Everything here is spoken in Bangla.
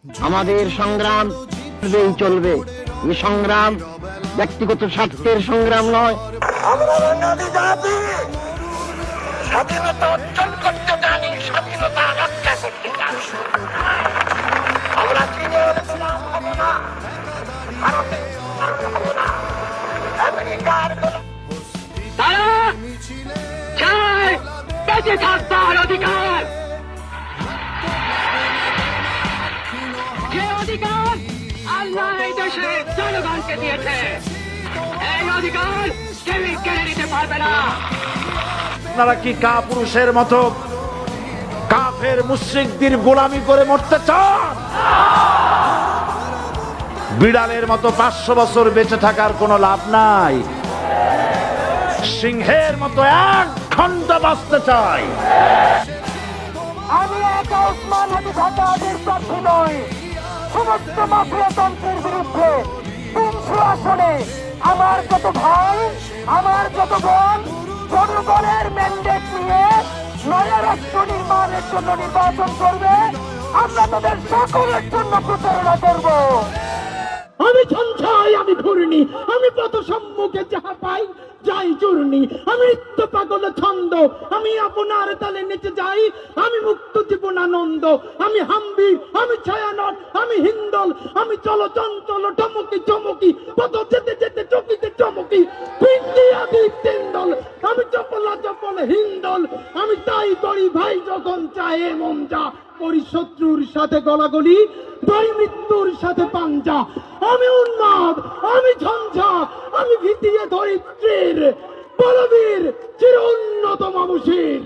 আমাদের সংগ্রাম চলবে। এই সংগ্রাম ব্যক্তিগত স্বার্থের সংগ্রাম নয়। আমরা বাঙালি জাতি স্বাধীনতা অর্জন করতে জানি, স্বাধীনতা রক্ষা করতে জানি। আমরা চীনের গোলাম হব না, ভারতের গোলাম হব না, আমেরিকার গোলাম। তারা চায় বেঁচে থাকবার অধিকার, যে অধিকার আল্লাহ এই দেশে জনগণকে দিয়েছে, এই অধিকার কেউই কেড়ে নিতে পারবে না। আপনারা কি কাপুরুষের মতো কাফের মুশরিকদের গোলামি করে মরতে চান? বিড়ালের মতো 500 বছর বেঁচে থাকার কোনো লাভ নাই। সিংহের মতো 1 ঘন্টা বাঁচতে চাই। আমি একা ওসমান হাদি ঢাকার প্রার্থী নই। সমস্ত মাফিয়াতন্ত্রের বিরুদ্ধে 300 আসনে আমার যত ভাই, আমার যত বোন জনগণের ম্যান্ডেট নিয়ে নয়া রাষ্ট্র নির্মাণের জন্য নির্বাচন করবে। আমরা তাদের সকলের জন্য প্রচারণা করব। আমি সঞ্চয়, আমি ঘূর্ণি, আমি পথ সম্মুখে যাহা পাই যাই চূর্ণি, আমি নিত্য পাগল ছন্দ, আমি আপনার তালে নেচে যাই, আমি মুক্ত জীবনানন্দ, আমি হাম্বির, আমি ছায়ানট, আমি হিন্দল, আমি চলো চঞ্চল টমকি চমকি, পথ যেতে যেতে চকিতে চমকি, পিন্ডি আদি তিন্দল, আমি চপলা চপল হিন্দল, আমি তাই করি ভাই যখন চাহে মন যা, করি শত্রুর সাথে গলাগলি, দই মৃত্যুর সাথে পাঞ্জা, আমি উন্মাদ, আমি ঝঞ্ঝা, আমি ভীতিয়ে ধরিত্রীর বলবীর চির উন্নত মামুষীর।